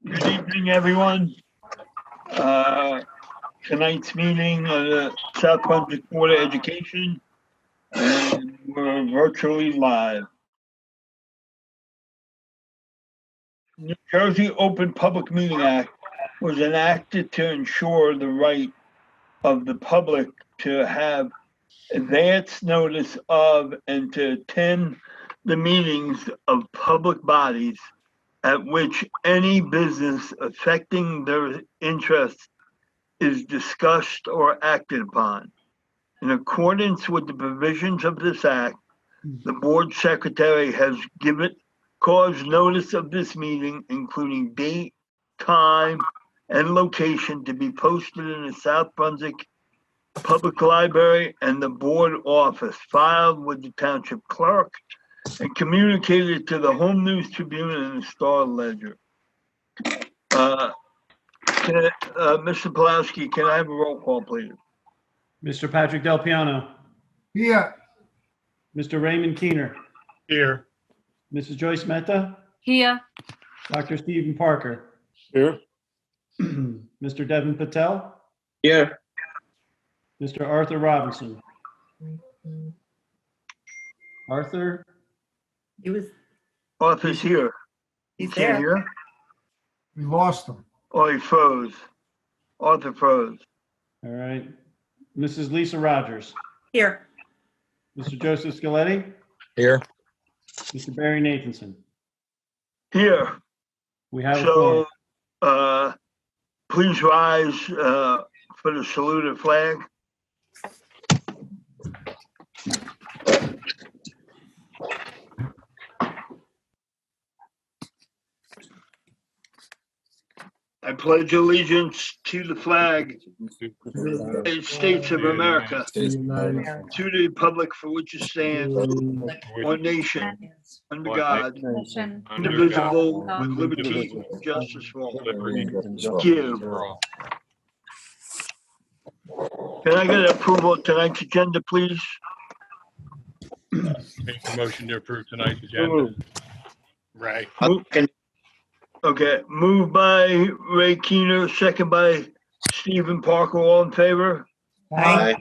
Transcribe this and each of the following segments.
Good evening, everyone. Tonight's meeting of the South Brunswick Board of Education, and we're virtually live. New Jersey Open Public Meeting Act was enacted to ensure the right of the public to have advance notice of and to attend the meetings of public bodies at which any business affecting their interests is discussed or acted upon. In accordance with the provisions of this act, the board secretary has caused notice of this meeting, including date, time, and location, to be posted in the South Brunswick Public Library and the board office, filed with the township clerk, and communicated to the Home News Tribune and the Star Ledger. Mr. Pulaski, can I have a roll call, please? Mr. Patrick Del Piano. Here. Mr. Raymond Keener. Here. Mrs. Joyce Mehta. Here. Dr. Stephen Parker. Here. Mr. Devin Patel. Here. Mr. Arthur Robinson. Arthur. Arthur's here. He's Can't there. hear? We lost him. Oh, he froze. Arthur froze. All right. Mrs. Lisa Rogers. Here. Mr. Joseph Scaletti. Here. Mr. Barry Nathanson. Here. We have a So, quorum. please rise for the salute of flag. I pledge allegiance to the flag of the United States of America, to the republic for which it stands, one nation, under God, indivisible, with liberty and justice for all. Thank you. Can I get approval of tonight's agenda, please? Make a motion to approve tonight's agenda. Right. Okay, moved by Ray Keener, second by Stephen Parker. All in favor? Aye.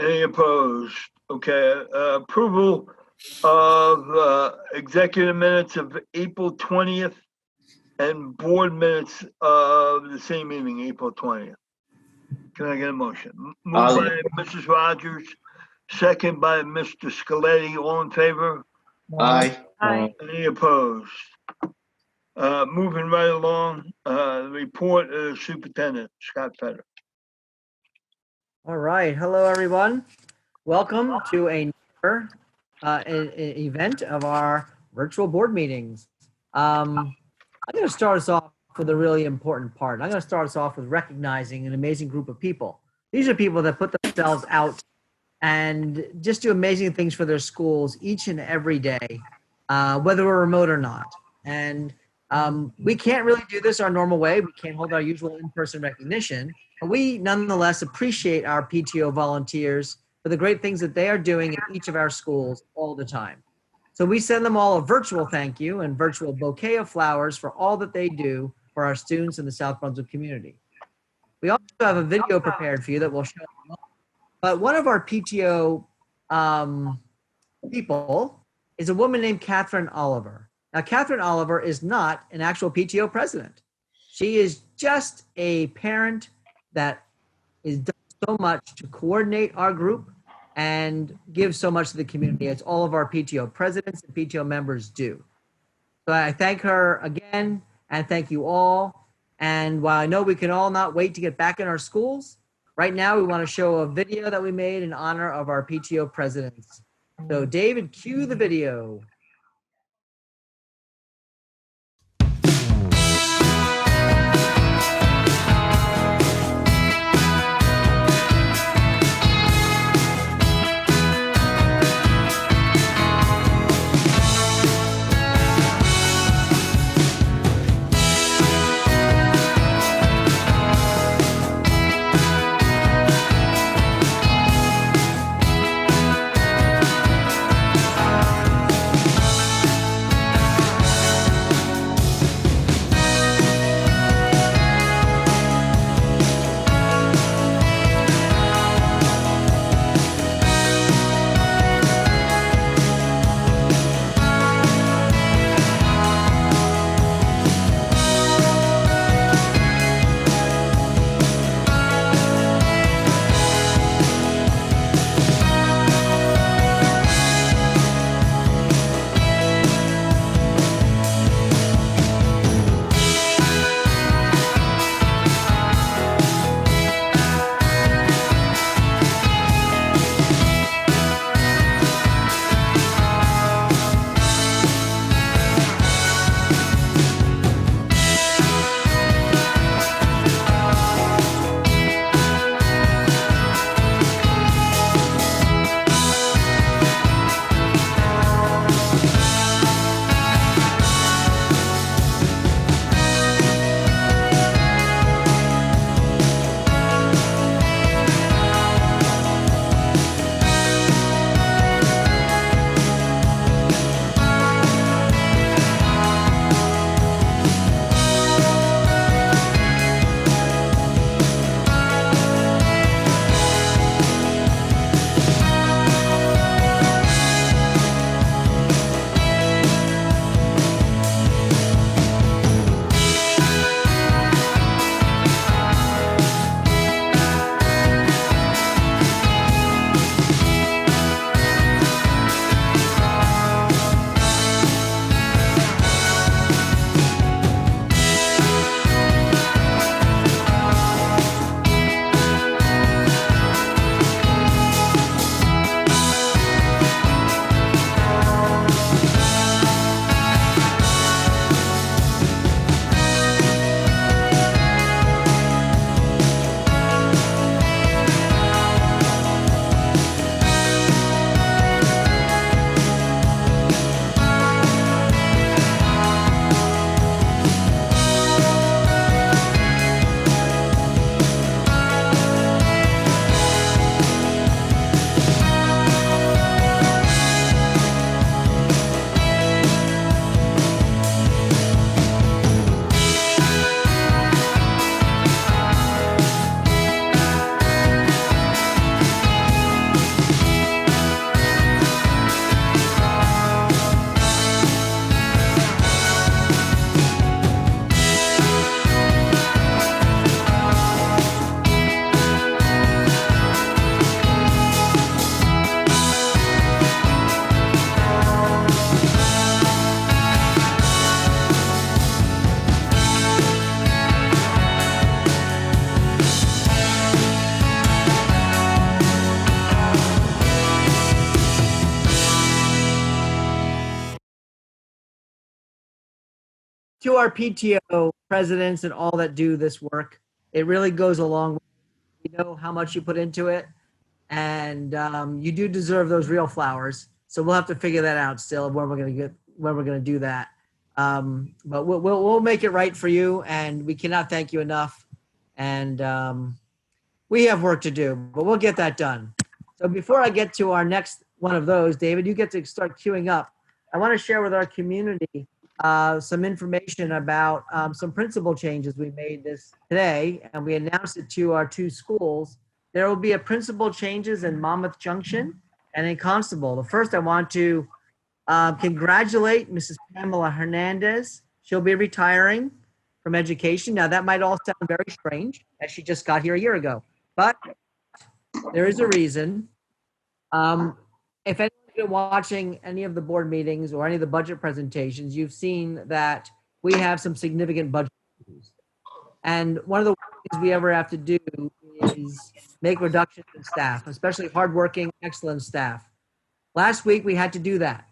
Any opposed? Okay, approval of executive minutes of April 20th and board minutes of the same evening, April 20th. Can I get a motion? Moved by Mrs. Rogers, second by Mr. Scaletti. All in favor? Aye. Any opposed? Moving right along, the report of the superintendent, Scott Fetter. All right. Hello, everyone. Welcome to another event of our virtual board meetings. I'm going to start us off with a really important part. I'm going to start us off with recognizing an amazing group of people. These are people that put themselves out and just do amazing things for their schools each and every day, whether we're remote or not. And we can't really do this our normal way. We can't hold our usual in-person recognition, but we nonetheless appreciate our PTO volunteers for the great things that they are doing in each of our schools all the time. So we send them all a virtual thank you and virtual bouquet of flowers for all that they do for our students in the South Brunswick community. We also have a video prepared for you that we'll show you. But one of our PTO people is a woman named Catherine Oliver. Now, Catherine Oliver is not an actual PTO president. She is just a parent that is done so much to coordinate our group and give so much to the community, as all of our PTO presidents and PTO members do. So I thank her again, and thank you all. And while I know we can all not wait to get back in our schools, right now we want to show a video that we made in honor of our PTO presidents. So David, cue the video. to our PTO presidents and all that do this work. It really goes a long way. We know how much you put into it, and you do deserve those real flowers. So we'll have to figure that out still when we're going to do that. But we'll make it right for you, and we cannot thank you enough. And we have work to do, but we'll get that done. So before I get to our next one of those, David, you get to start queuing up. I want to share with our community some information about some principal changes we made today, and we announced it to our 2 schools. There will be a principal changes in Monmouth Junction and in Constable. The first, I want to congratulate Mrs. Pamela Hernandez. She'll be retiring from education. Now, that might all sound very strange, as she just got here a year ago, but there is a reason. If anyone's been watching any of the board meetings or any of the budget presentations, you've seen that we have some significant budget issues. And one of the things we ever have to do is make reductions in staff, especially hardworking, excellent staff. Last week, we had to do that.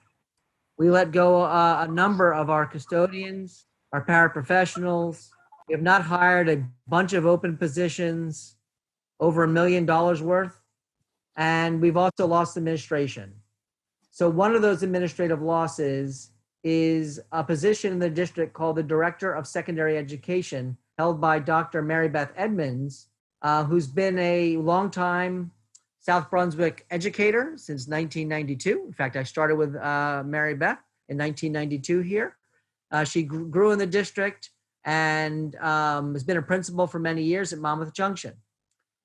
We let go a number of our custodians, our paraprofessionals. We have not hired a bunch of open positions, over $1 million worth. And we've also lost administration. So one of those administrative losses is a position in the district called the Director of Secondary Education, held by Dr. Mary Beth Edmonds, who's been a longtime South Brunswick educator since 1992. In fact, I started with Mary Beth in 1992 here. She grew in the district and has been a principal for many years at Monmouth Junction.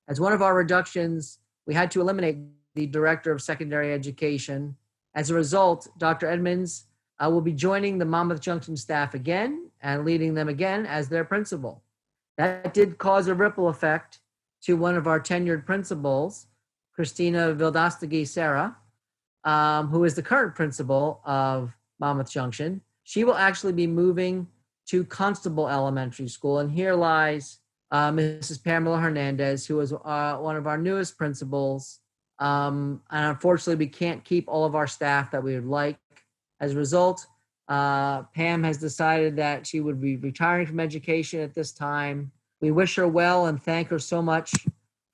As one of our reductions, we had to eliminate the Director of Secondary Education. As a result, Dr. Edmonds will be joining the Monmouth Junction staff again and leading them again as their principal. That did cause a ripple effect to one of our tenured principals, Christina Vildastagi-Serra, who is the current principal of Monmouth Junction. She will actually be moving to Constable Elementary School, and here lies Mrs. Pamela Hernandez, who is one of our newest principals. And unfortunately, we can't keep all of our staff that we would like. As a result, Pam has decided that she would be retiring from education at this time. We wish her well and thank her so much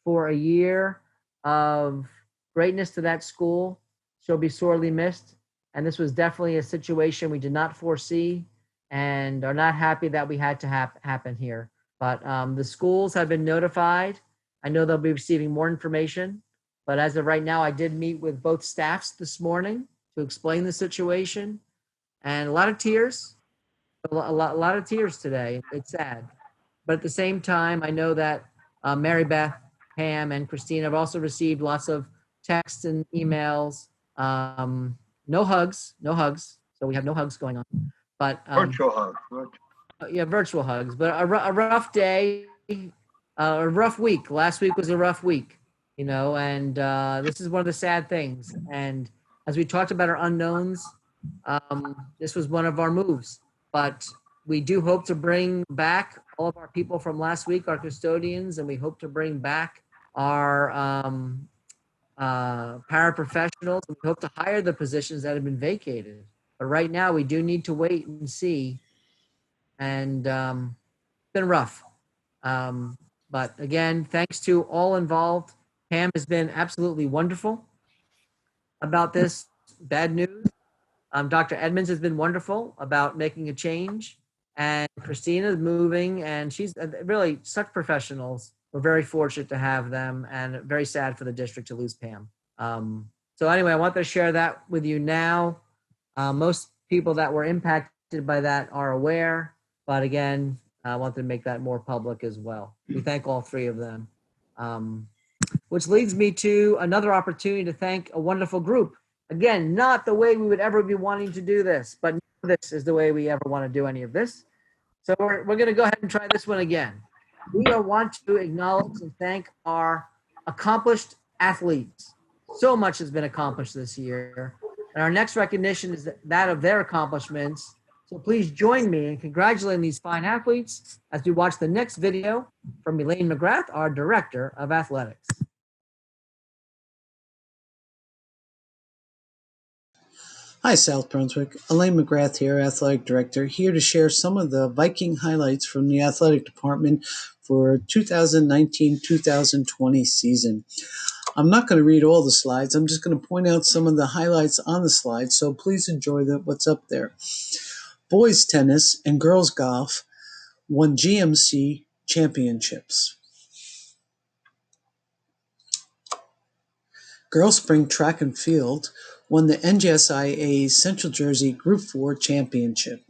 for a year of greatness to that school. She'll be sorely missed. And this was definitely a situation we did not foresee and are not happy that we had to happen here. But the schools have been notified. I know they'll be receiving more information. But as of right now, I did meet with both staffs this morning to explain the situation. And a lot of tears, a lot of tears today. It's sad. But at the same time, I know that Mary Beth, Pam, and Christine have also received lots of texts and emails. No hugs. So we have no hugs going on. But Virtual hug. yeah, virtual hugs. But a rough day, a rough week. Last week was a rough week, you know, and this is one of the sad things. And as we talked about our unknowns, this was one of our moves. But we do hope to bring back all of our people from last week, our custodians, and we hope to bring back our paraprofessionals. We hope to hire the positions that have been vacated. But right now, we do need to wait and see. And it's been rough. But again, thanks to all involved. Pam has been absolutely wonderful about this bad news. Dr. Edmonds has been wonderful about making a change. And Christina is moving, and she's really such professionals. We're very fortunate to have them, and very sad for the district to lose Pam. So anyway, I want to share that with you now. Most people that were impacted by that are aware, but again, I want to make that more public as well. We thank all three of them. Which leads me to another opportunity to thank a wonderful group. Again, not the way we would ever be wanting to do this, but this is the way we ever want to do any of this. So we're going to go ahead and try this one again. We want to acknowledge and thank our accomplished athletes. So much has been accomplished this year. And our next recognition is that of their accomplishments. So please join me in congratulating these fine athletes as we watch the next video from Elaine McGrath, our Director of Hi, South Brunswick. Elaine McGrath here, Athletic Director, here to share some of the Viking highlights from the Athletic Department for 2019-2020 season. I'm not going to read all the slides. I'm just going to point out some of the highlights on the slides, so please enjoy what's up there. Boys tennis and girls golf won GMC championships. Girls spring track and field won the NJSIA Central Jersey Group 4 championship.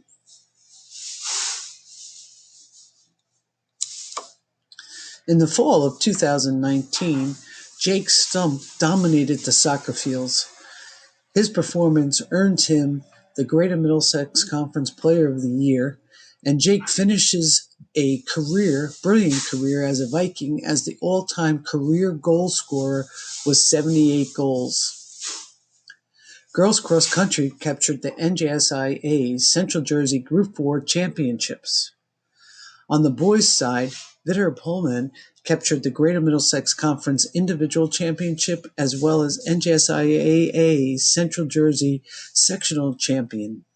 In the fall of 2019, Jake Stump dominated the soccer fields. His performance earned him the Greater Middlesex Conference Player of the Year, and Jake finishes a brilliant career as a Viking as the all-time career goal scorer with 78 goals. Girls cross country captured the NJSIA Central Jersey Group 4 championships. On the boys' side, Vitter Pullman captured the Greater Middlesex Conference Individual Championship as well as NJSIAA Central Jersey Sectional Champion.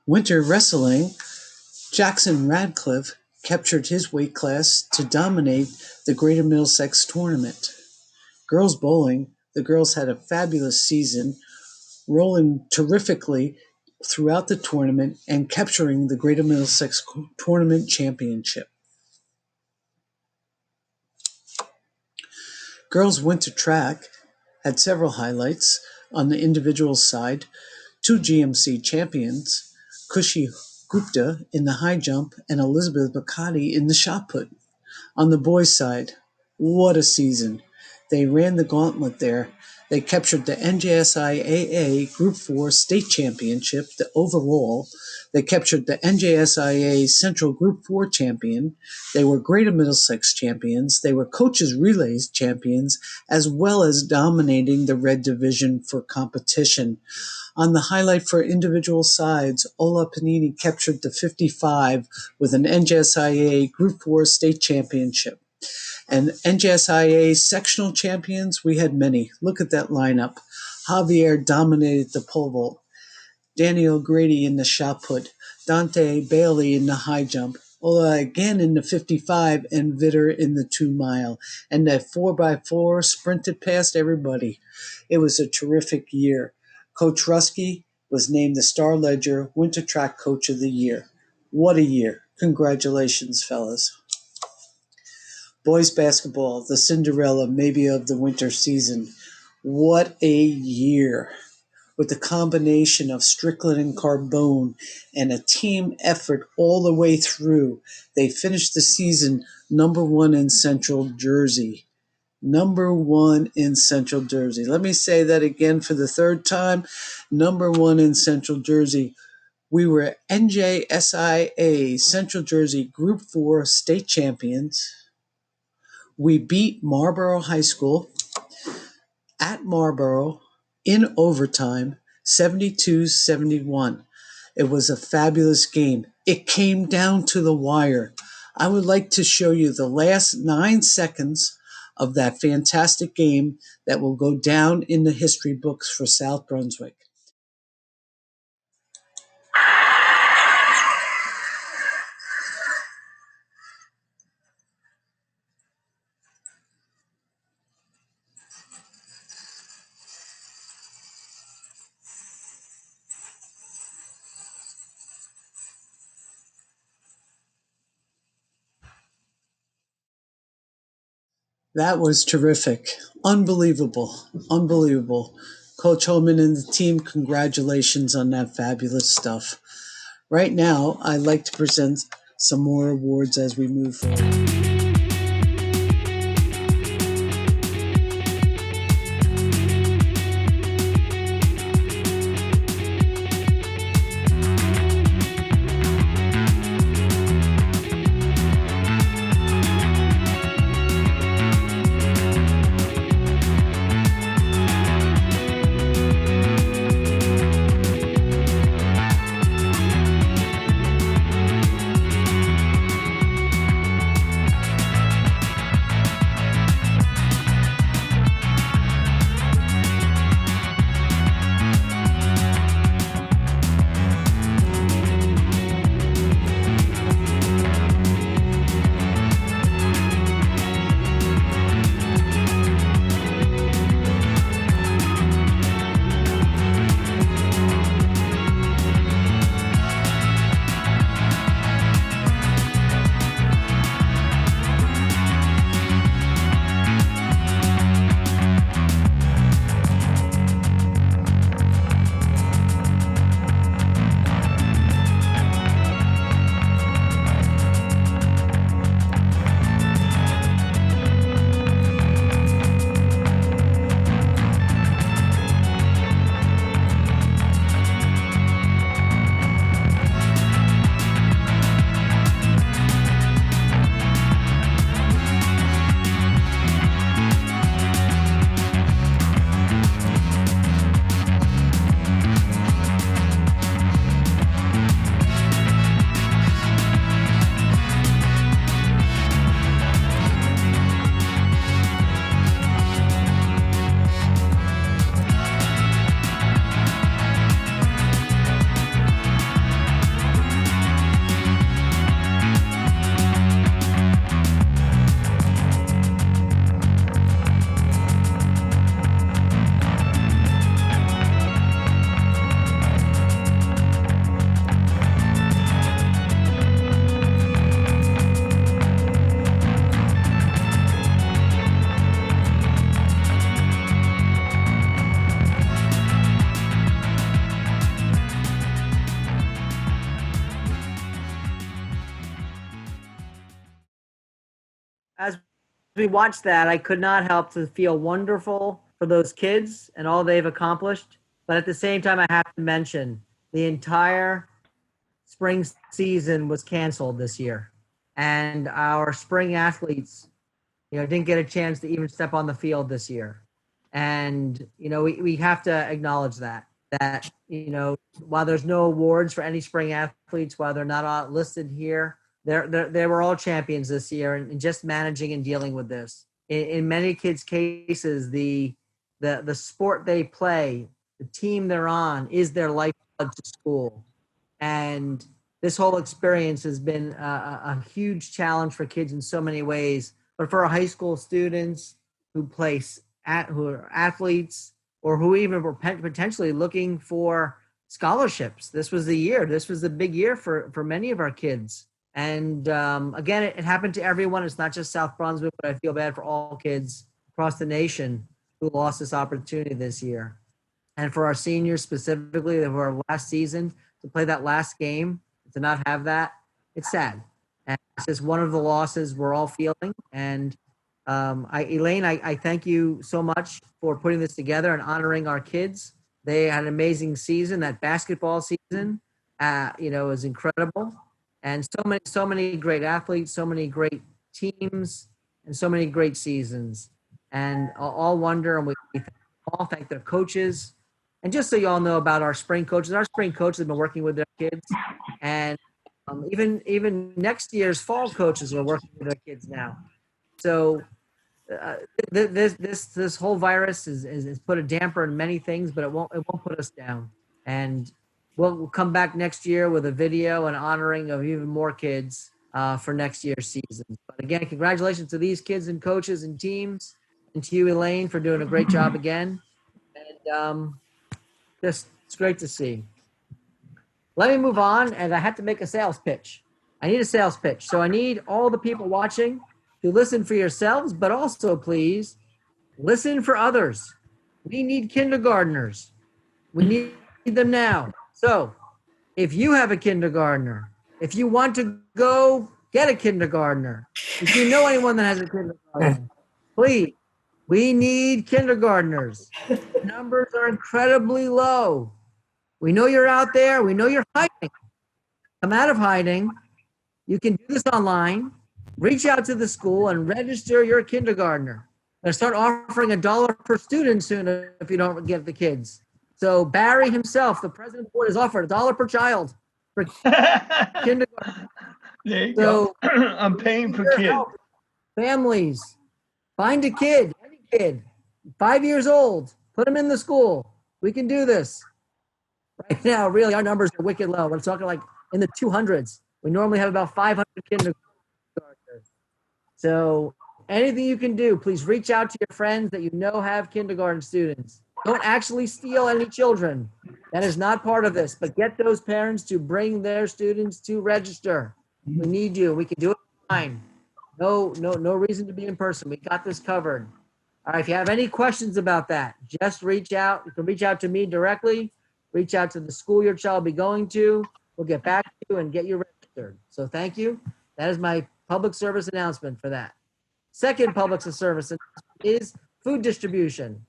Winter wrestling, Jackson Radcliffe captured his weight class to dominate the Greater Middlesex tournament. Girls bowling, the girls had a fabulous season, rolling terrifically throughout the tournament and capturing the Greater Middlesex Tournament Championship. Girls winter track had several highlights on the individual side. 2 GMC champions, Kushi Gupta in the high jump and Elizabeth Bacati in the shot put. On the boys' side, what a season. They ran the gauntlet there. They captured the NJSIAA Group 4 State Championship, the overall. They captured the NJSIA Central Group 4 champion. They were Greater Middlesex champions. They were Coaches Relays champions, as well as dominating the red division for competition. On the highlight for individual sides, Ola Panini captured the 55 with an NJSIA Group 4 State Championship. And NJSIA sectional champions, we had many. Look at that lineup. Javier dominated the pole vault. Danny O'Grady in the shot put. Dante Bailey in the high jump. Ola again in the 55 and Vitter in the 2 mile. And that 4x4 sprinted past everybody. It was a terrific year. Coach Rusky was named the Star Ledger Winter Track Coach of the Year. What a year. Congratulations, fellas. Boys basketball, the Cinderella maybe of the winter season. What a year. With the combination of Strickland and Carbone and a team effort all the way through, they finished the season number 1 in Central Jersey. Number 1 in Central Jersey. Let me say that again for the third time. Number 1 in Central Jersey. We were NJSIA Central Jersey Group 4 state champions. We beat Marlboro High School at Marlboro in overtime, 72-71. It was a fabulous game. It came down to the wire. I would like to show you the last 9 seconds of that fantastic game that will go down in the history books for South Brunswick. That was terrific. Unbelievable. Unbelievable. Coach Holman and the team, congratulations on that fabulous stuff. Right now, I'd like to present some more awards as we move forward. as we watched that, I could not help to feel wonderful for those kids and all they've accomplished. But at the same time, I have to mention the entire spring season was canceled this year, and our spring athletes, didn't get a chance to even step on the field this year. And we have to acknowledge that while there's no awards for any spring athletes, while they're not listed here, they were all champions this year, and just managing and dealing with this. In many kids' cases, the sport they play, the team they're on, is their lifeblood to school. And this whole experience has been a huge challenge for kids in so many ways. But for our high school students who are athletes, or who even were potentially looking for scholarships, this was the year. This was the big year for many of our kids. And again, it happened to everyone. It's not just South Brunswick, but I feel bad for all kids across the nation who lost this opportunity this year. And for our seniors specifically, that were our last season, to play that last game, to not have that, it's sad. And it's just one of the losses we're all feeling. And Elaine, I thank you so much for putting this together and honoring our kids. They had an amazing season. That basketball season, was incredible. And so many great athletes, so many great teams, and so many great seasons. And all wonder, and we all thank their coaches. And just so you all know about our spring coaches have been working with their kids. And even next year's fall coaches are working with their kids now. So this whole virus has put a damper in many things, but it won't put us down. And we'll come back next year with a video and honoring of even more kids for next year's season. But again, congratulations to these kids and coaches and teams, and to you, Elaine, for doing a great job again. And it's great to see. Let me move on, and I have to make a sales pitch. I need a sales pitch. So I need all the people watching to listen for yourselves, but also please listen for others. We need kindergartners. We need them now. So if you have a kindergartner, if you want to go get a kindergartner, if you know anyone that has a kindergartner, please, we need kindergartners. The numbers are incredibly low. We know you're out there. We know you're hiding. Come out of hiding. You can do this online. Reach out to the school and register your kindergartner. They'll start offering $1 per student soon if you don't get the kids. So Barry himself, the president of the board, has offered $1 per child for kindergarten. There you go. I'm paying for kids. Families, find a kid, any kid, 5 years old, put them in the school. We can do this. Right now, really, our numbers are wicked low. We're talking like in the 200s. We normally have about 500 kindergartners. So anything you can do, please reach out to your friends that you know have kindergarten students. Don't actually steal any children. That is not part of this, but get those parents to bring their students to register. We need you. We can do it online. No reason to be in person. We got this covered. All right, if you have any questions about that, just reach out. You can reach out to me directly. Reach out to the school your child will be going to. We'll get back to you and get you registered. So thank you. That is my public service announcement for that. Second public service is food distribution.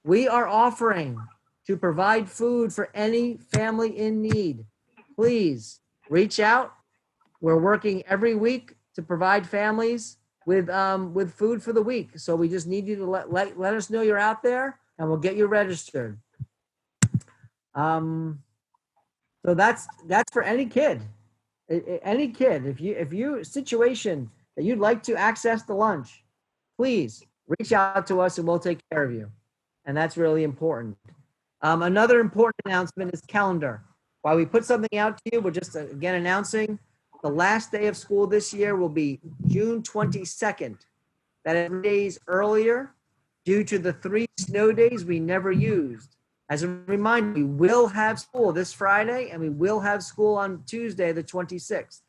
We are offering to provide food for any family in need. Please reach out. We're working every week to provide families with food for the week. So we just need you to let us know you're out there, and we'll get you registered. So that's for any kid. Any kid, if you situation that you'd like to access the lunch, please reach out to us and we'll take care of you. And that's really important. Another important announcement is calendar. While we put something out to you, we're just again announcing the last day of school this year will be June 22nd. That is 3 days earlier due to the 3 snow days we never used. As a reminder, we will have school this Friday and we will have school on Tuesday, the 26th.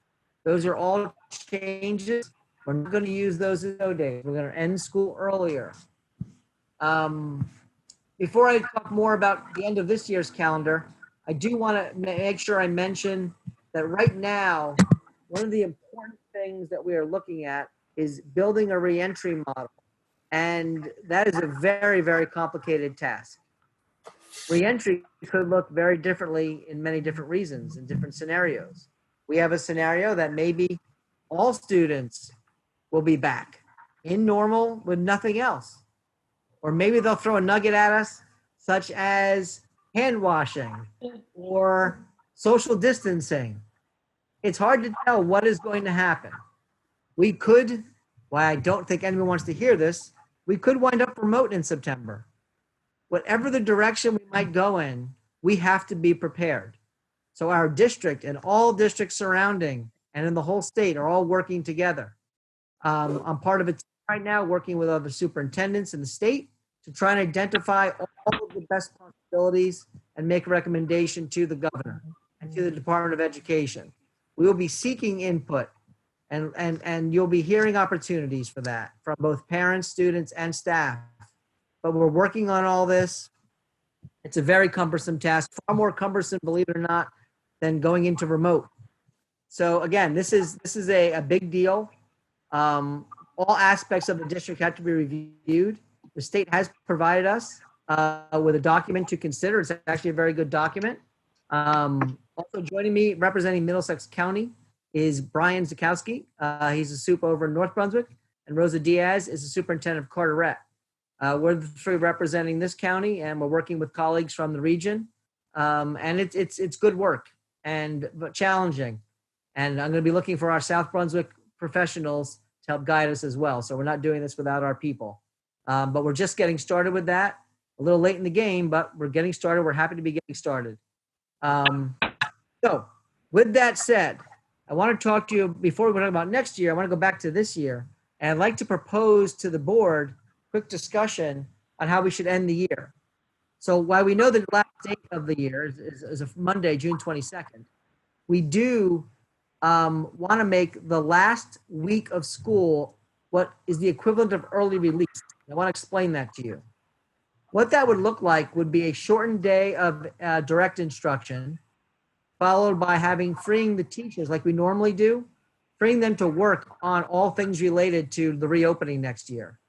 Those are all changes. We're not going to use those snow days. We're going to end school earlier. Before I talk more about the end of this year's calendar, I do want to make sure I mention that right now, one of the important things that we are looking at is building a reentry model. And that is a very, very complicated task. Reentry could look very differently in many different reasons, in different scenarios. We have a scenario that maybe all students will be back in normal with nothing else. Or maybe they'll throw a nugget at us, such as hand washing or social distancing. It's hard to tell what is going to happen. We could, why I don't think anyone wants to hear this, we could wind up remote in September. Whatever the direction we might go in, we have to be prepared. So our district and all districts surrounding and in the whole state are all working together. I'm part of a team right now working with other superintendents in the state to try and identify all of the best possibilities and make a recommendation to the governor and to the Department of Education. We will be seeking input and you'll be hearing opportunities for that from both parents, students, and staff. But we're working on all this. It's a very cumbersome task, far more cumbersome, believe it or not, than going into remote. So again, this is a big deal. All aspects of the district have to be reviewed. The state has provided us with a document to consider. It's actually a very good document. Also joining me, representing Middlesex County, is Brian Zakowski. He's a sup over in North Brunswick, and Rosa Diaz is the superintendent of Carteret. We're the three representing this county, and we're working with colleagues from the region. And it's good work but challenging. And I'm going to be looking for our South Brunswick professionals to help guide us as well. So we're not doing this without our people. But we're just getting started with that. A little late in the game, but we're getting started. We're happy to be getting started. So with that said, I want to talk to you before we talk about next year. I want to go back to this year, and I'd like to propose to the board quick discussion on how we should end the year. So while we know the last date of the year is a Monday, June 22nd, we do want to make the last week of school what is the equivalent of early release. I want to explain that to you. What that would look like would be a shortened day of direct instruction, followed by freeing the teachers like we normally do, freeing them to work on all things related to the reopening next year.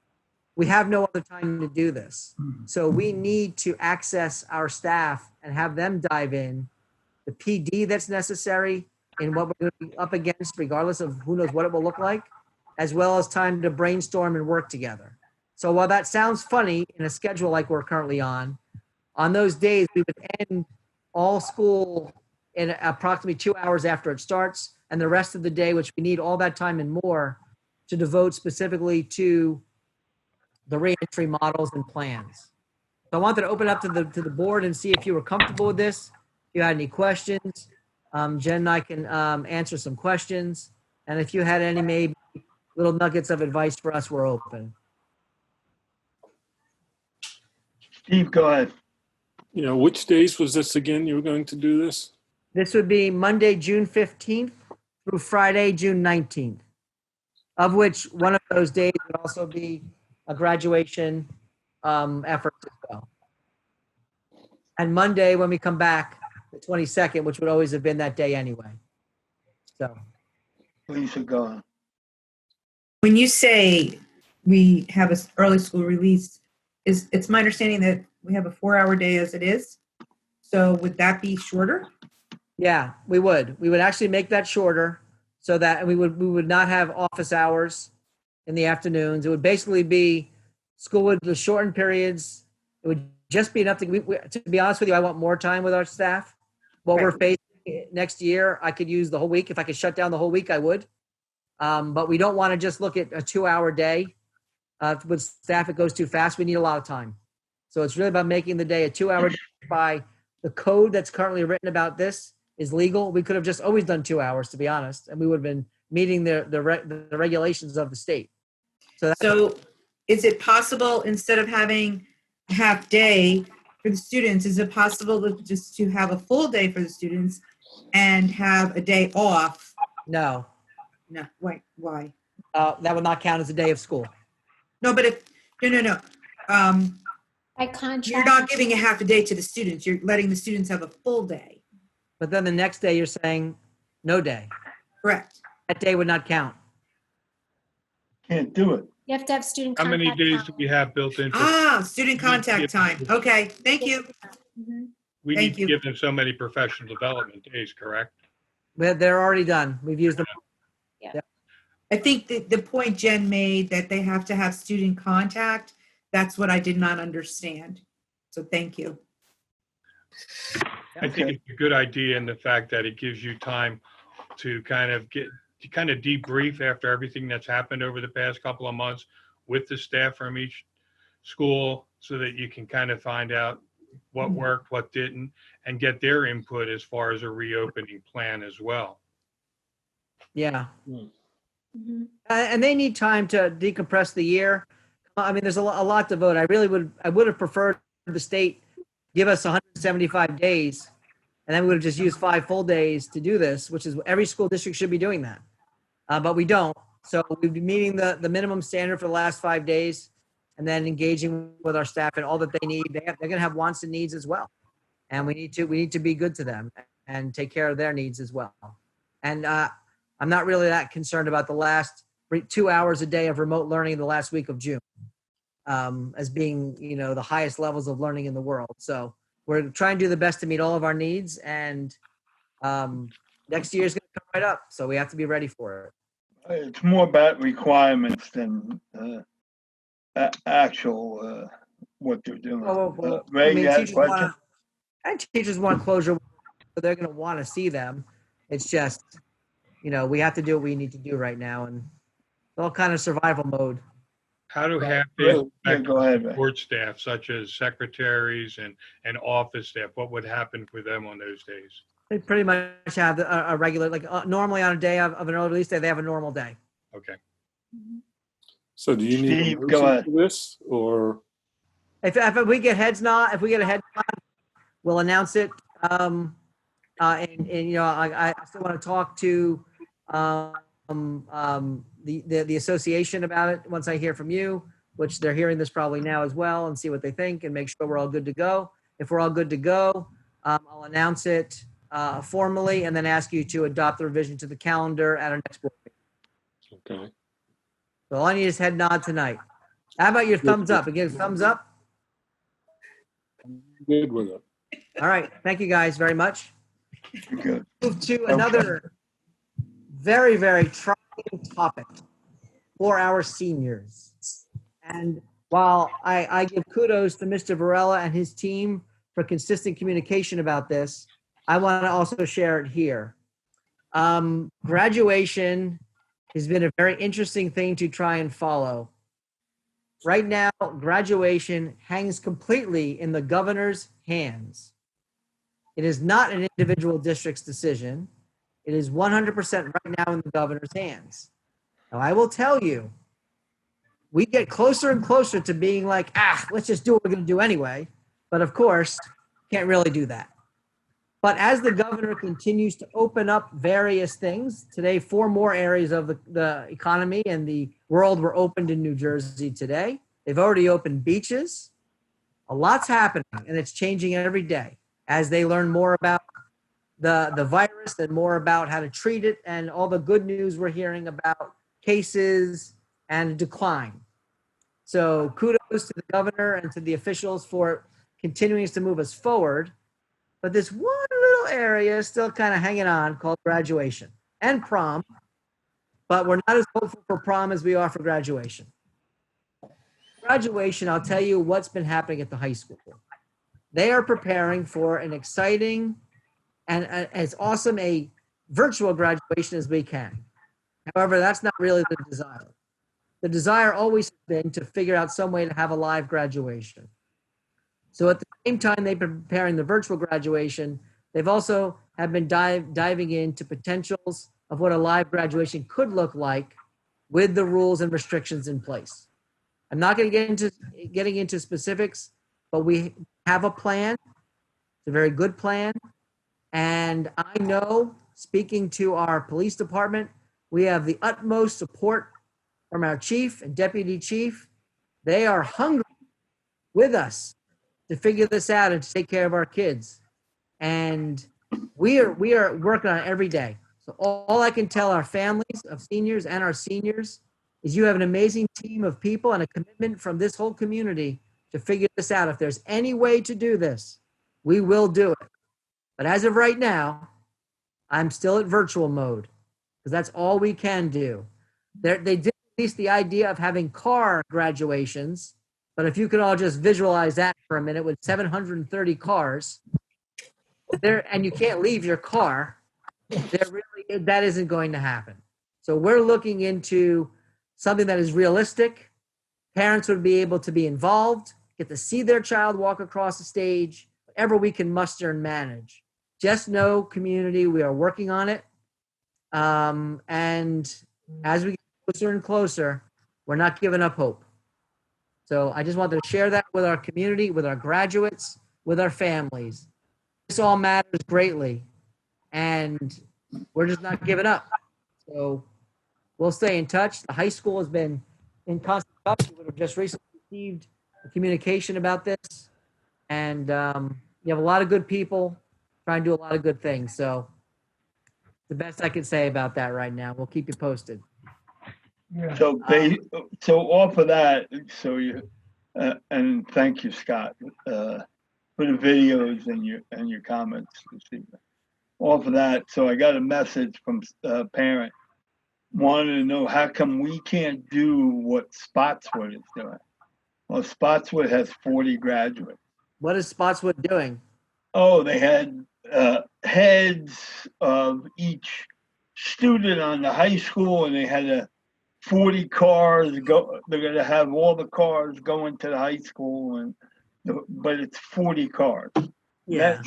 We have no other time to do this. So we need to access our staff and have them dive in, the PD that's necessary in what we're going to be up against, regardless of who knows what it will look like, as well as time to brainstorm and work together. So while that sounds funny in a schedule like we're currently on those days, we would end all school in approximately 2 hours after it starts, and the rest of the day, which we need all that time and more, to devote specifically to the reentry models and plans. So I wanted to open up to the board and see if you were comfortable with this, if you had any questions. Jen and I can answer some questions. And if you had any maybe little nuggets of advice for us, we're open. Steve, go ahead. Which days was this again? You were going to do this? This would be Monday, June 15th through Friday, June 19th, of which one of those days would also be a graduation effort as well. And Monday, when we come back, the 22nd, which would always have been that day anyway. So, Lisa, go on. When you say we have an early school release, it's my understanding that we have a 4-hour day as it is. So would that be shorter? yeah, we would. We would actually make that shorter so that we would not have office hours in the afternoons. It would basically be school with the shortened periods. It would just be enough to be honest with you, I want more time with our staff. What we're facing next year, I could use the whole week. If I could shut down the whole week, I would. But we don't want to just look at a 2-hour day. With staff, it goes too fast. We need a lot of time. So it's really about making the day a 2-hour day. By the code that's currently written about this is legal. We could have just always done 2 hours, to be honest, and we would have been meeting the regulations of the state. So is it possible, instead of having a half day for the students, is it possible to have a full day for the students and have a day off? No. No, why? That would not count as a day of school. No, but no. By contract. You're not giving a half a day to the students. You're letting the students have a full day. But then the next day you're saying no day. Correct. That day would not count. can't do it. You have to have student How many contact days time. do we have built in? Student contact time. Okay, thank you. Mhm. We thank need to you. give them so many professional development days, correct? They're already done. We've used them. I think the point Jen made that they have to have student contact, that's what I did not understand. So thank you. I think it's a good idea in the fact that it gives you time to kind of debrief after everything that's happened over the past couple of months with the staff from each school so that you can kind of find out what worked, what didn't, and get their input as far as a reopening plan as well. Yeah. Mhm. And they need time to decompress the year. I mean, there's a lot to vote. I would have preferred the state give us 175 days, and then we would have just used 5 full days to do this, which is every school district should be doing that. But we don't. So we've been meeting the minimum standard for the last 5 days and then engaging with our staff and all that they need. They're going to have wants and needs as well. And we need to be good to them and take care of their needs as well. And I'm not really that concerned about the last 2 hours a day of remote learning in the last week of June as being, the highest levels of learning in the world. So we're trying to do the best to meet all of our needs, and next year is going to come right up. So we have to be ready for it. It's more about requirements than actual what they're doing. Ray, you had a question? Teachers want closure, so they're going to want to see them. It's just, we have to do what we need to do right now, and it's all kind of survival mode. How do half days affect go ahead, Ray. support staff, such as secretaries and office staff? What would happen for them on those days? They pretty much have a regular, normally on a day of an early release day, they have a normal day. Okay. So do you need a Steve, go motion ahead. for this, or? If we get a head nod, we'll announce it. I still want to talk to the association about it once I hear from you, which they're hearing this probably now as well, and see what they think and make sure we're all good to go. If we're all good to go, I'll announce it formally and then ask you to adopt the revision to the calendar at our next board meeting. Okay. So all I need is head nod tonight. How about your thumbs up? Again, thumbs up. Good with it. All right. Thank you guys very much. Good. Move to another very, very trying topic for our seniors. And while I give kudos to Mr. Varela and his team for consistent communication about this, I want to also share it here. Graduation has been a very interesting thing to try and follow. Right now, graduation hangs completely in the governor's hands. It is not an individual district's decision. It is 100% right now in the governor's hands. Now, I will tell you, we get closer and closer to being like, let's just do what we're going to do anyway. But of course, can't really do that. But as the governor continues to open up various things, today 4 more areas of the economy and the world were opened in New Jersey today. They've already opened beaches. A lot's happening, and it's changing every day as they learn more about the virus and more about how to treat it and all the good news we're hearing about cases and decline. So kudos to the governor and to the officials for continuing to move us forward. But this one little area is still kind of hanging on called graduation and prom. But we're not as hopeful for prom as we are for graduation. Graduation, I'll tell you what's been happening at the high school. They are preparing for an exciting and as awesome a virtual graduation as we can. However, that's not really the desire. The desire always has been to figure out some way to have a live graduation. So at the same time they've been preparing the virtual graduation, they've also have been diving into potentials of what a live graduation could look like with the rules and restrictions in place. I'm not going to getting into specifics, but we have a plan. It's a very good plan. And I know, speaking to our police department, we have the utmost support from our chief and deputy chief. They are hungry with us to figure this out and to take care of our kids. And we are working on it every day. So all I can tell our families of seniors and our seniors is you have an amazing team of people and a commitment from this whole community to figure this out. If there's any way to do this, we will do it. But as of right now, I'm still at virtual mode because that's all we can do. They did release the idea of having car graduations, but if you could all just visualize that for a minute with 730 cars there, and you can't leave your car, that isn't going to happen. So we're looking into something that is realistic. Parents would be able to be involved, get to see their child walk across the stage, whatever we can muster and manage. Just know, community, we are working on it. And as we get closer and closer, we're not giving up hope. So I just wanted to share that with our community, with our graduates, with our families. This all matters greatly, and we're just not giving up. So we'll stay in touch. The high school has been in constant touch. We would have just recently received a communication about this, and you have a lot of good people trying to do a lot of good things. So the best I can say about that right now. We'll keep you posted. Yeah. So off of that, and thank you, Scott, for the videos and your comments this evening. Off of that, so I got a message from a parent wanted to know how come we can't do what Spotswood is doing. Well, Spotswood has 40 graduates. What is Spotswood doing? Oh, they had heads of each student on the high school, and they had 40 cars go. They're going to have all the cars going to the high school, but it's 40 cars. Yeah.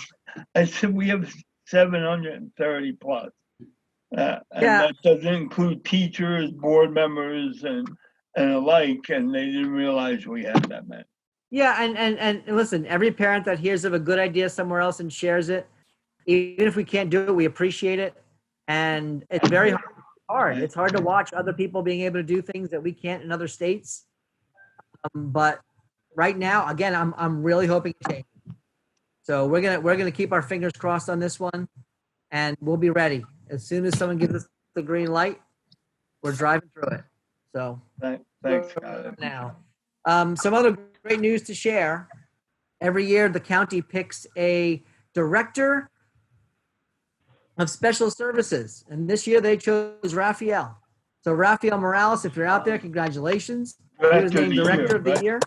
I said we have 730 plus. And Yeah. that doesn't include teachers, board members, and alike, and they didn't realize we had that many. Yeah, and listen, every parent that hears of a good idea somewhere else and shares it, even if we can't do it, we appreciate it. And it's very hard. It's hard to watch other people being able to do things that we can't in other states. But right now, again, I'm really hoping to change. So we're gonna keep our fingers crossed on this one, and we'll be ready as soon as someone gives us the green light. We're driving through it. So Thanks, Scott. now, some other great news to share. Every year, the county picks a director of special services, and this year they chose Raphael. So Raphael Morales, if you're out there, congratulations. He was named Director of the Year.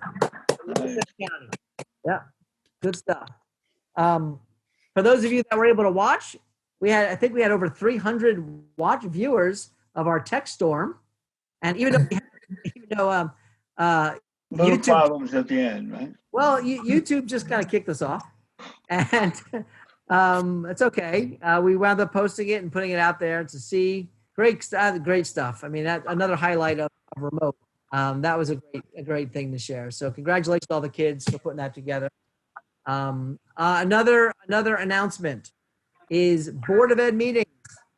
Yeah, good stuff. For those of you that were able to watch, I think we had over 300 viewers of our tech storm, and even though Little YouTube problems at the end, right? Well, YouTube just kind of kicked us off, and it's okay. We wound up posting it and putting it out there to see great stuff. I mean, another highlight of remote. That was a great thing to share. So congratulations to all the kids for putting that together. Another announcement is Board of Ed meetings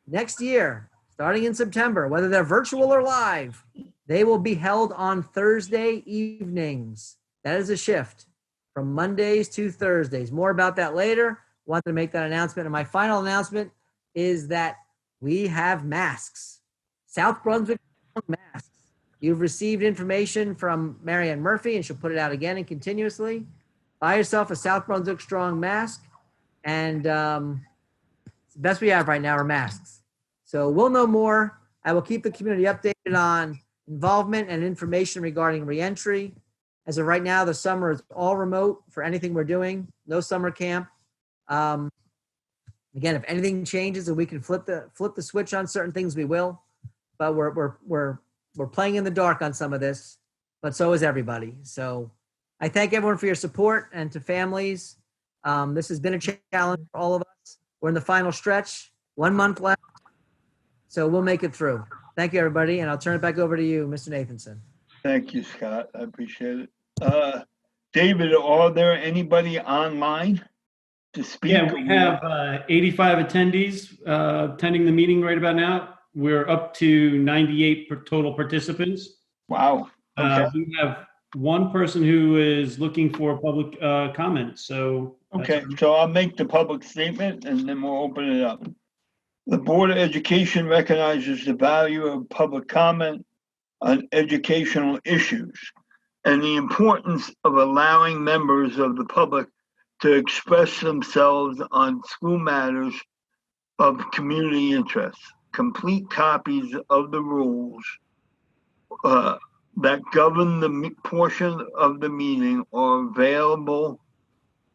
next year, starting in September, whether they're virtual or live. They will be held on Thursday evenings. That is a shift from Mondays to Thursdays. More about that later. Wanted to make that announcement. And my final announcement is that we have masks. South Brunswick masks. You've received information from Marianne Murphy, and she'll put it out again and continuously. Buy yourself a South Brunswick Strong mask. And the best we have right now are masks. So we'll know more. I will keep the community updated on involvement and information regarding reentry. As of right now, the summer is all remote for anything we're doing. No summer camp. Again, if anything changes and we can flip the switch on certain things, we will. But we're playing in the dark on some of this, but so is everybody. So I thank everyone for your support, and to families. This has been a challenge for all of us. We're in the final stretch, 1 month left. So we'll make it through. Thank you, everybody. And I'll turn it back over to you, Mr. Nathanson. Thank you, Scott. I appreciate it. David, are there anybody online to speak? Yeah, we have 85 attendees attending the meeting right about now. We're up to 98 total participants. Wow. Okay. We have one person who is looking for public comment. So okay, so I'll make the public statement and then we'll open it up. The Board of Education recognizes the value of public comment on educational issues and the importance of allowing members of the public to express themselves on school matters of community interest. Complete copies of the rules that govern the portion of the meeting are available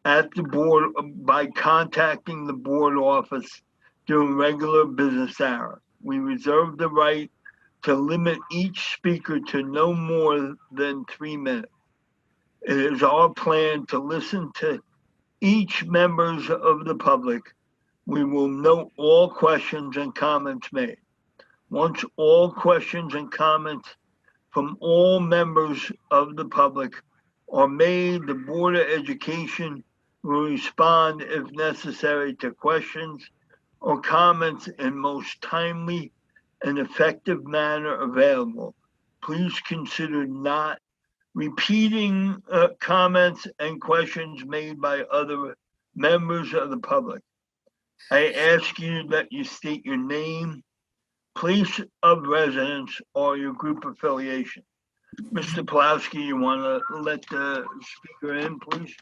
at the board by contacting the board office during regular business hours. We reserve the right to limit each speaker to no more than 3 minutes. It is our plan to listen to each members of the public. We will note all questions and comments made. Once all questions and comments from all members of the public are made, the Board of Education will respond if necessary to questions or comments in most timely and effective manner available. Please consider not repeating comments and questions made by other members of the public. I ask you that you state your name, place of residence, or your group affiliation. Mr. Pulaski, you want to let the speaker in, please?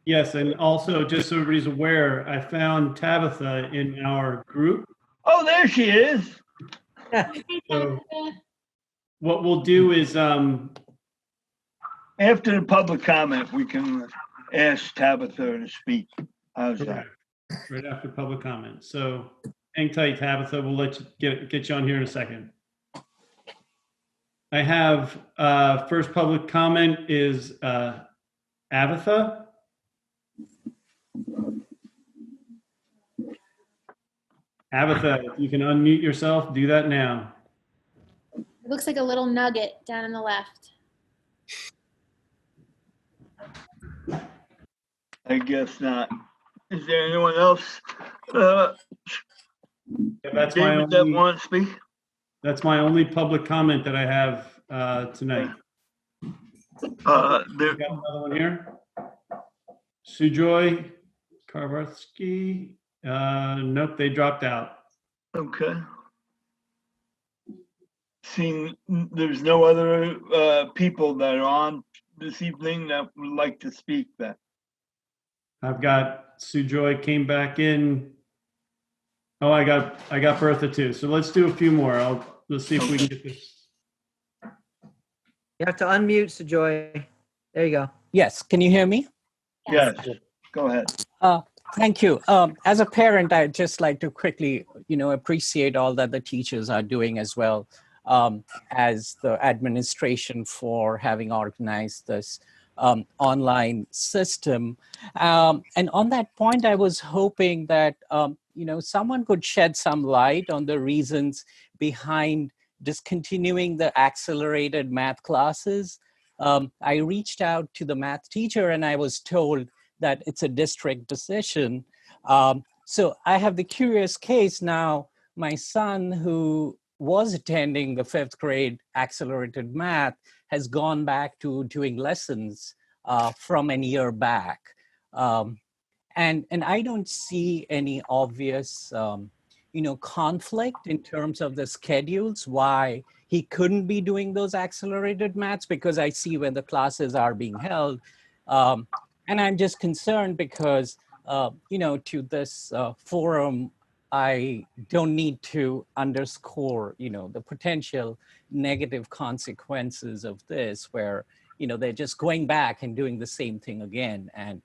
Yes, and also, just so everybody's aware, I found Tabitha in our group. Oh, there she is. So what we'll do is, After the public comment, we can ask Tabitha to speak. How's that? right after public comment. So hang tight, Tabitha. We'll let you get you on here in a second. I have first public comment is Avatha. Avatha, if you can unmute yourself, do that now. It looks like a little nugget down on the left. I guess not. Is there anyone else? Yeah, that's my David, that only, want to speak? that's my only public comment that I have tonight. There, Got another one here. Sujoy Karvarsky. Nope, they dropped out. okay. Seeing there's no other people that are on this evening that would like to speak then. I've got Sujoy came back in. Oh, I got Bertha too. So let's do a few more. Let's see if we can get this. You have to unmute, Sujoy. There you go. Yes, can you hear me? Yes, go ahead. Thank you. As a parent, I'd just like to quickly, appreciate all that the teachers are doing as well as the administration for having organized this online system. And on that point, I was hoping that, someone could shed some light on the reasons behind discontinuing the accelerated math classes. I reached out to the math teacher and I was told that it's a district decision. So I have the curious case now, my son who was attending the 5th grade accelerated math has gone back to doing lessons from a year back. And I don't see any obvious, conflict in terms of the schedules, why he couldn't be doing those accelerated maths, because I see when the classes are being held. And I'm just concerned because, to this forum, I don't need to underscore, the potential negative consequences of this, where, they're just going back and doing the same thing again, and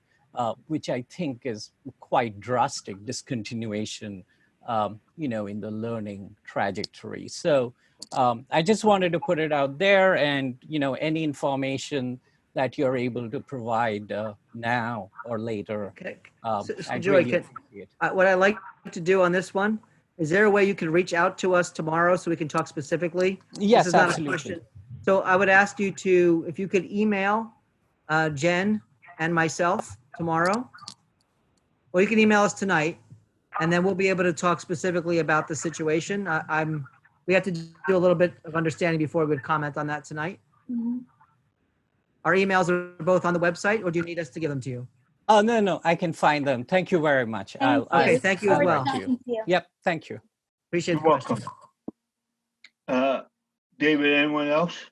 which I think is quite drastic discontinuation, in the learning trajectory. So I just wanted to put it out there, and, any information that you're able to provide now or later. Okay. I'd Joy, really appreciate. what I like to do on this one, is there a way you can reach out to us tomorrow so we can talk specifically? Yes, This is not a absolutely. question. So I would ask you to, if you could email Jen and myself tomorrow, or you can email us tonight, and then we'll be able to talk specifically about the situation. We have to do a little bit of understanding before we would comment on that tonight. Mhm. Our emails are both on the website, or do you need us to give them to you? Oh, no, I can find them. Thank you very much. Okay, thank you as I'll well. write to you. Yep, thank you. Appreciate You're the question. welcome. David, anyone else?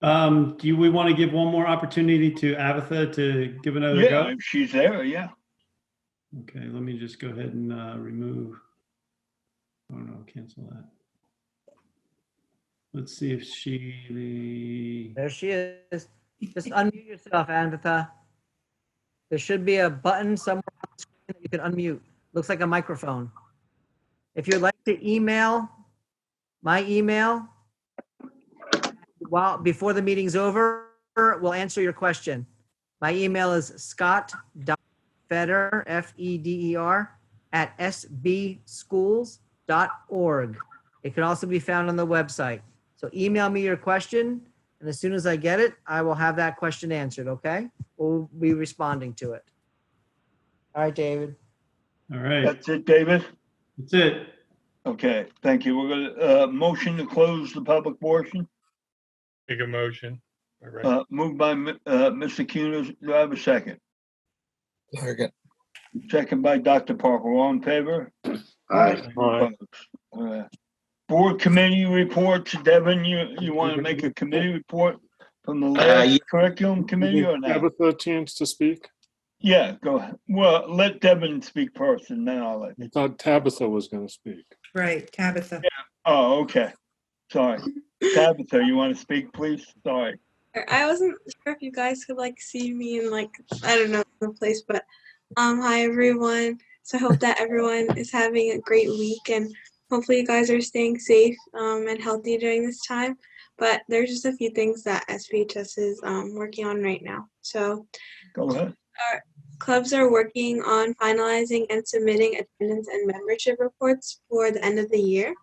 Do we want to give one more opportunity to Abatha to give another Yeah, go? if she's there, yeah. Okay, let me just go ahead and remove. Oh no, cancel that. Let's see if she. There she is. Just unmute yourself, Anvitha. There should be a button somewhere on the screen that you can unmute. Looks like a microphone. If you'd like to email my email before the meeting's over, we'll answer your question. My email is scott.feder, F-E-D-E-R, at sbschools.org. It can also be found on the website. So email me your question, and as soon as I get it, I will have that question answered, okay? We'll be responding to it. All right, David. All right, That's it, David? that's it. Okay, thank you. We're gonna, motion to close the public portion. Make a motion. All right. Moved by, Mr. Cunas. Do I have a second? Second. Second by Dr. Parker. All in favor? Aye. Board committee reports. Devin, you want to make a committee report from the last yeah. curriculum committee or not? Tabitha a chance to speak? Yeah, go ahead. Well, let Devin speak first and then I'll let I you. thought Tabitha was going to speak. Right, Tabitha. Oh, okay. Sorry. Tabitha, you want to speak, please? Sorry. I wasn't sure if you guys could like see me in like, I don't know, the place, but hi everyone. So I hope that everyone is having a great week and hopefully you guys are staying safe and healthy during this time. But there's just a few things that SBHS is working on right now. So Go ahead. our clubs are working on finalizing and submitting attendance and membership reports for the end of the year.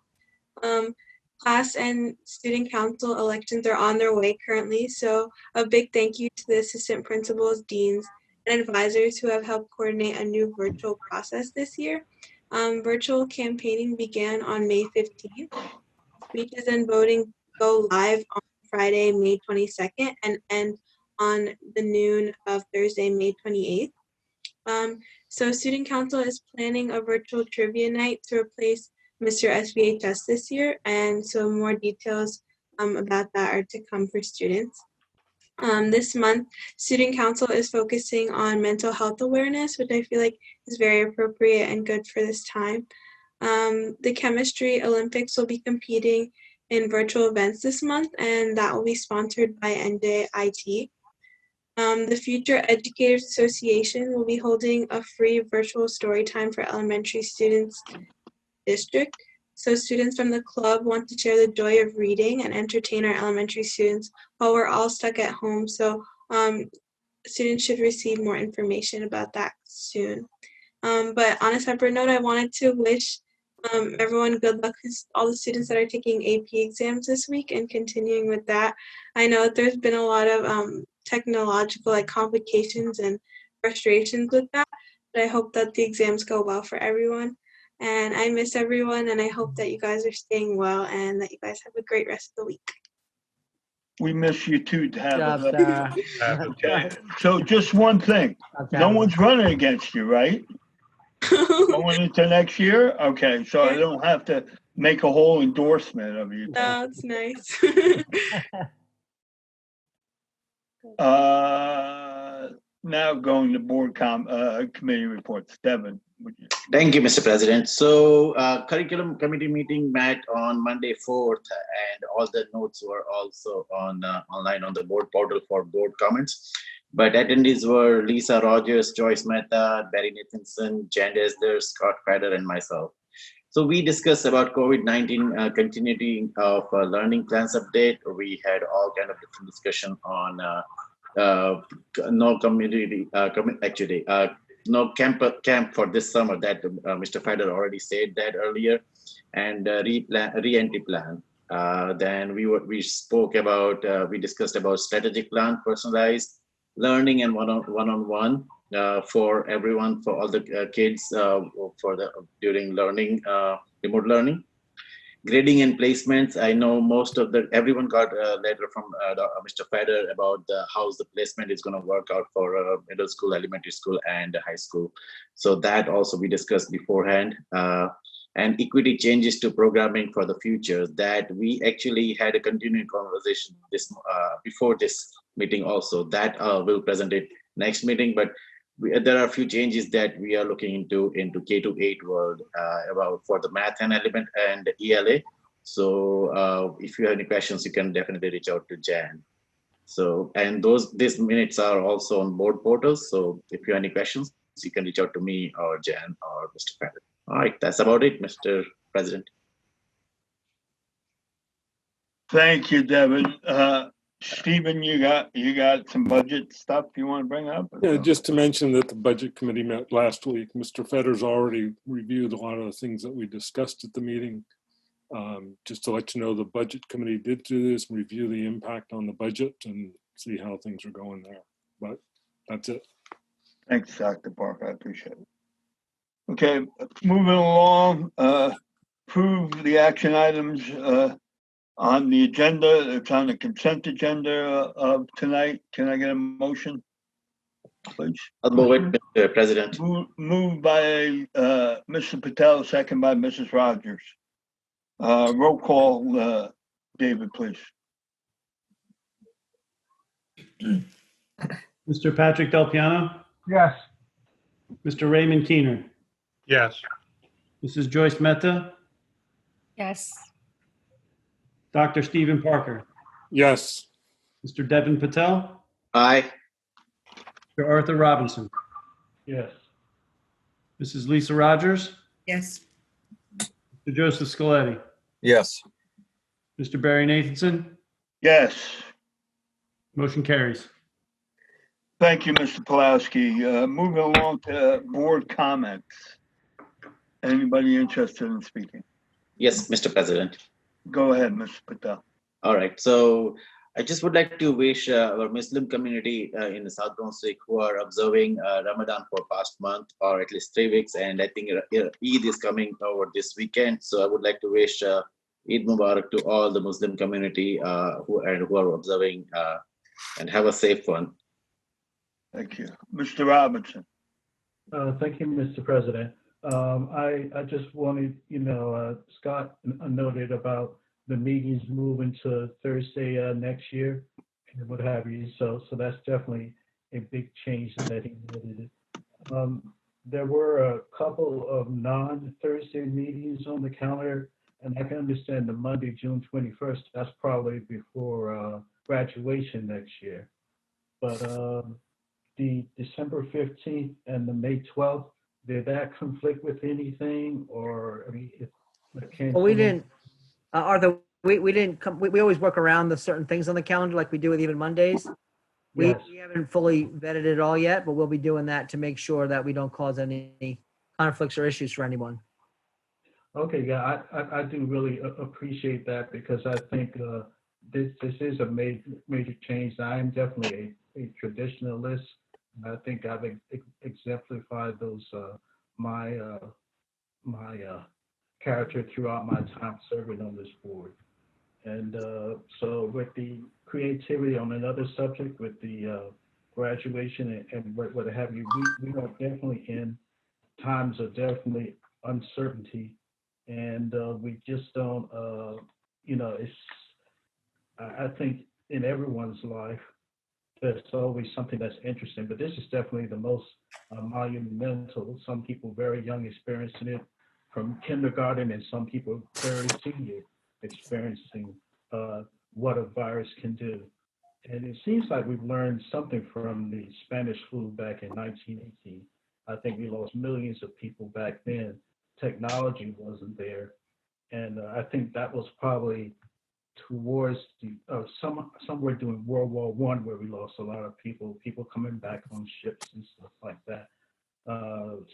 Class and student council elections are on their way currently, so a big thank you to the assistant principals, deans, and advisors who have helped coordinate a new virtual process this year. Virtual campaigning began on May 15th. Speeches and voting go live on Friday, May 22nd, and end on the noon of Thursday, May 28th. So student council is planning a virtual trivia night to replace Mr. SBHS this year, and so more details about that are to come for students. This month, student council is focusing on mental health awareness, which I feel like is very appropriate and good for this time. The chemistry Olympics will be competing in virtual events this month, and that will be sponsored by NJIT. The Future Educators Association will be holding a free virtual story time for elementary students district. So students from the club want to share the joy of reading and entertain our elementary students while we're all stuck at home. So students should receive more information about that soon. But on a separate note, I wanted to wish everyone good luck, all the students that are taking AP exams this week and continuing with that. I know that there's been a lot of technological complications and frustrations with that, but I hope that the exams go well for everyone. And I miss everyone, and I hope that you guys are staying well and that you guys have a great rest of the week. We miss you too, Tabitha. Job, Sarah. Okay. So just one thing. No one's running against you, right? Going into next year? Okay, so I don't have to make a whole endorsement of you. That's nice. Now going to board committee reports. Devin, would you? Thank you, Mr. President. So curriculum committee meeting met on Monday 4th, and all the notes were also on online on the board portal for board comments. But attendees were Lisa Rogers, Joyce Mehta, Barry Nathanson, Jan Desder, Scott Fader, and myself. So we discussed about COVID-19 continuity of learning plans update. We had all kind of different discussion on no community, no camp for this summer that Mr. Fader already said that earlier, and re-entry plan. Then we spoke about, we discussed about strategic plan, personalized learning and one-on-one for everyone, for all the kids for the during learning, remote learning. Grading and placements. I know most of everyone got a letter from Mr. Fader about how's the placement is going to work out for middle school, elementary school, and high school. So that also we discussed beforehand. and equity changes to programming for the future. That we actually had a continuing conversation this before this meeting also. That we'll present it next meeting, but there are a few changes that we are looking into K-8 world about for the math and element and ELA. So if you have any questions, you can definitely reach out to Jan. So, and these minutes are also on board portals. So if you have any questions, you can reach out to me or Jan or Mr. Padden. All right, that's about it, Mr. President. Thank you, Devin. Stephen, you got some budget stuff you want to bring up? Yeah, just to mention that the budget committee met last week. Mr. Fetter's already reviewed a lot of the things that we discussed at the meeting. Just to let you know, the budget committee did do this, review the impact on the budget and see how things are going there. But that's it. Thanks, Dr. Parker. I appreciate it. Okay, moving along, approve the action items on the agenda. It's on the consent agenda of tonight. Can I get a motion, please? I'll move it, Mr. President. Moved by Mr. Patel, second by Mrs. Rogers. Roll call, David, please. Mr. Patrick Del Piano, Yes. Mr. Raymond Keener, Yes. Mrs. Joyce Mehta, Yes. Dr. Stephen Parker, Yes. Mr. Devin Patel, Aye. Mr. Arthur Robinson, Yes. Mrs. Lisa Rogers, Yes. Mr. Joseph Scaletti, Yes. Mr. Barry Nathanson. Yes. Motion carries. Thank you, Mr. Pulaski. Moving along to board comments. Anybody interested in speaking? Yes, Mr. President. Go ahead, Mr. Patel. All right. So I just would like to wish our Muslim community in the South Brunswick who are observing Ramadan for past month or at least 3 weeks. And I think Eid is coming over this weekend. So I would like to wish Eid Mubarak to all the Muslim community who are observing and have a safe one. Thank you. Mr. Robinson. Thank you, Mr. President. I just wanted, Scott noted about the meetings moving to Thursday next year and what have you. So that's definitely a big change that he noted. There were a couple of non-Thursday meetings on the calendar, and I can understand the Monday, June 21st. That's probably before graduation next year. But the December 15th and the May 12th, did that conflict with anything, or I mean, Well, we didn't, Arthur. We didn't come. We always work around the certain things on the calendar, like we do with even Mondays. Yes. We haven't fully vetted it all yet, but we'll be doing that to make sure that we don't cause any conflicts or issues for anyone. Okay, yeah, I do really appreciate that, because I think this is a major change. I am definitely a traditionalist. I think I've exemplified those my character throughout my time serving on this board. And so with the creativity on another subject, with the graduation and what have you, we are definitely in times of definitely uncertainty, and we just don't, it's, I think in everyone's life, there's always something that's interesting, but this is definitely the most monumental. Some people very young experiencing it from kindergarten, and some people very senior experiencing what a virus can do. And it seems like we've learned something from the Spanish flu back in 1918. I think we lost millions of people back then. Technology wasn't there. And I think that was probably towards the somewhere during World War I, where we lost a lot of people coming back on ships and stuff like that.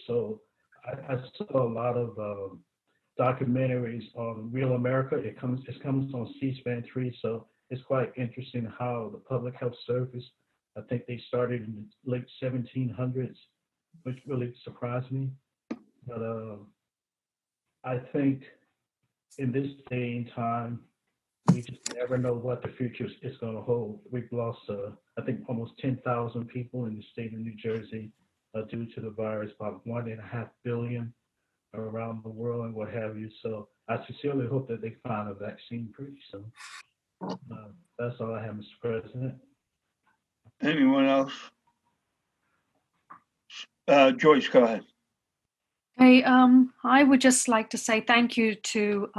So I saw a lot of documentaries on Real America. It comes on C-SPAN 3, so it's quite interesting how the Public Health Service, I think they started in the late 1700s, which really surprised me. But I think in this day and time, we just never know what the future is going to hold. We've lost, I think, almost 10,000 people in the state of New Jersey due to the virus, about 1.5 billion around the world and what have you. So I sincerely hope that they find a vaccine pretty soon. That's all I have, Mr. President. Anyone else? Joyce, go ahead. Hey, I would just like to say thank you to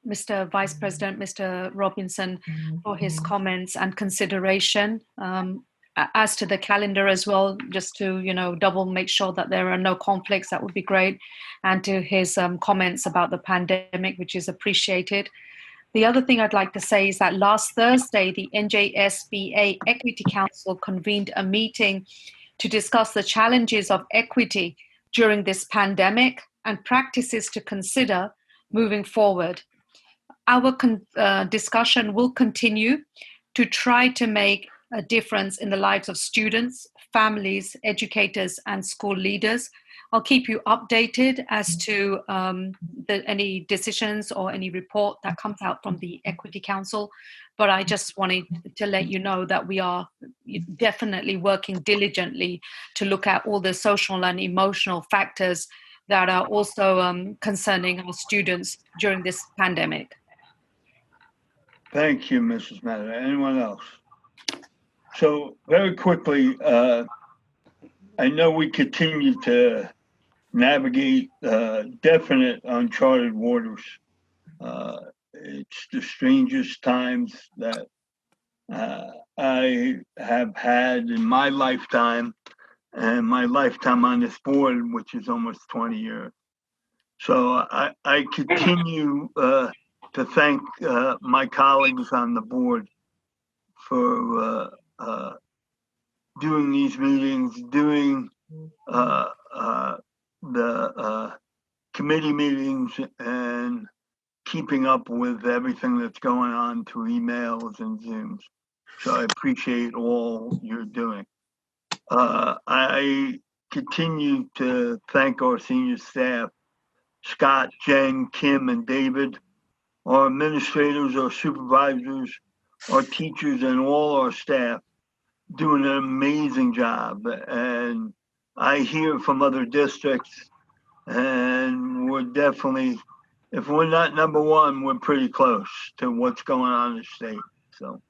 Mr. Vice President, Mr. Robinson, for his comments and consideration. As to the calendar as well, just to, double make sure that there are no conflicts, that would be great. And to his comments about the pandemic, which is appreciated. The other thing I'd like to say is that last Thursday, the NJSBA Equity Council convened a meeting to discuss the challenges of equity during this pandemic and practices to consider moving forward. Our discussion will continue to try to make a difference in the lives of students, families, educators, and school leaders. I'll keep you updated as to any decisions or any report that comes out from the Equity Council. But I just wanted to let you know that we are definitely working diligently to look at all the social and emotional factors that are also concerning our students during this pandemic. Thank you, Mrs. Matter. Anyone else? So very quickly, I know we continue to navigate definite uncharted waters. It's the strangest times that I have had in my lifetime, and my lifetime on this board, which is almost 20 years. So I continue to thank my colleagues on the board for doing these meetings, doing the committee meetings, and keeping up with everything that's going on through emails and Zooms. So I appreciate all you're doing. I continue to thank our senior staff, Scott, Jen, Kim, and David, our administrators, our supervisors, our teachers, and all our staff doing an amazing job. And I hear from other districts, and we're definitely, if we're not number one, we're pretty close to what's going on in the state. So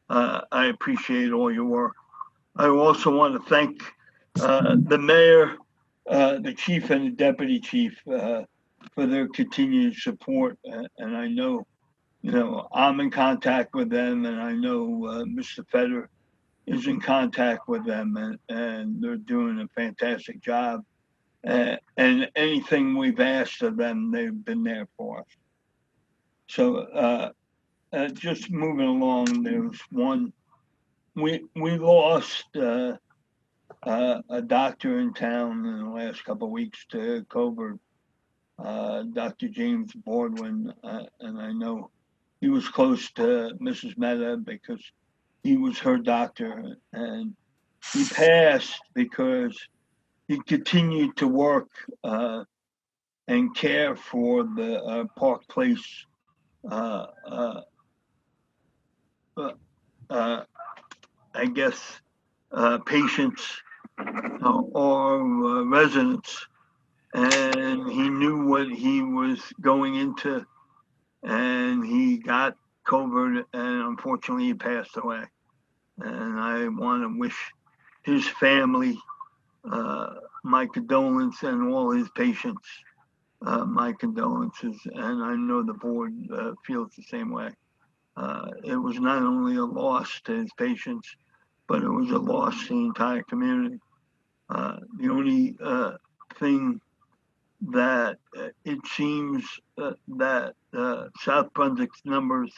I appreciate all your work. I also want to thank the mayor, the chief, and the deputy chief for their continued support. And I know, I'm in contact with them, and I know Mr. Feder is in contact with them, and they're doing a fantastic job. And anything we've asked of them, they've been there for us. So just moving along, there's one, we lost a doctor in town in the last couple of weeks to COVID, Dr. James Baldwin, and I know he was close to Mrs. Mehta because he was her doctor, and he passed because he continued to work and care for the Park Place I guess patients or residents, and he knew what he was going into, and he got COVID, and unfortunately he passed away. And I want to wish his family my condolence, and all his patients my condolences. And I know the board feels the same way. It was not only a loss to his patients, but it was a loss to the entire community. The only thing that it seems that South Brunswick's numbers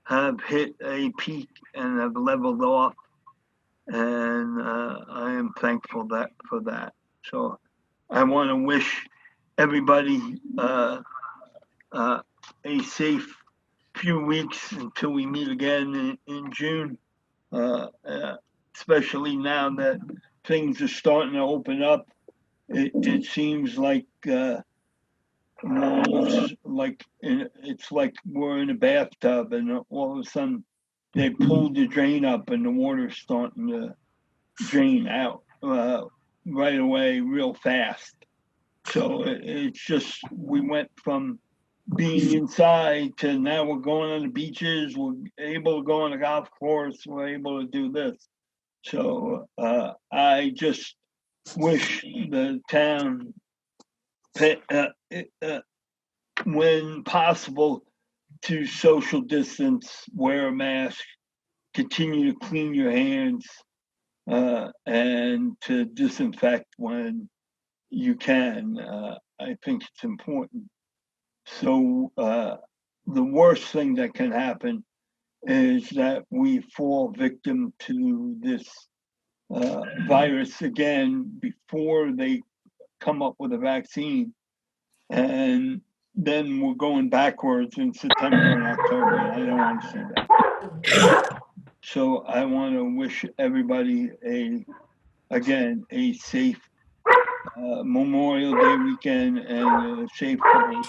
have hit a peak and have leveled off, and I am thankful for that. So I want to wish everybody a safe few weeks until we meet again in June, especially now that things are starting to open up. It seems like it's like we're in a bathtub, and all of a sudden they pulled the drain up and the water's starting to drain out right away real fast. So it's just, we went from being inside to now we're going on the beaches, we're able to go on the golf course, we're able to do this. So I just wish the town, when possible, to social distance, wear a mask, continue to clean your hands, and to disinfect when you can. I think it's important. So the worst thing that can happen is that we fall victim to this virus again before they come up with a vaccine. And then we're going backwards in September and October. And I don't want to see that. So I want to wish everybody again, a safe Memorial Day weekend and a safe couple.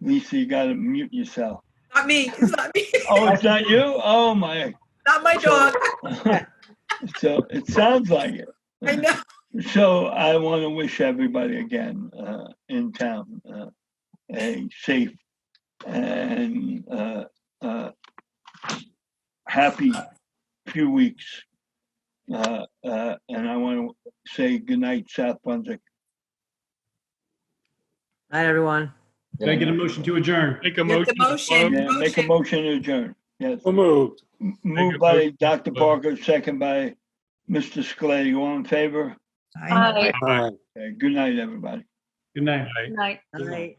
Lisa, you got to mute yourself. Not me. It's not me. Oh, it's not you? Oh, my. Not my dog. So it sounds like it. I know. So I want to wish everybody again in town a safe and happy few weeks. And I want to say good night, South Brunswick. Night, everyone. Can I get a motion to adjourn? Make a Get the motion. motion. Yeah, make a motion to adjourn. Yes. So moved. Moved by Dr. Parker, second by Mr. Scaleti. All in favor? Aye. Aye. Okay, good night, everybody. Good night. Aye. Night. Night.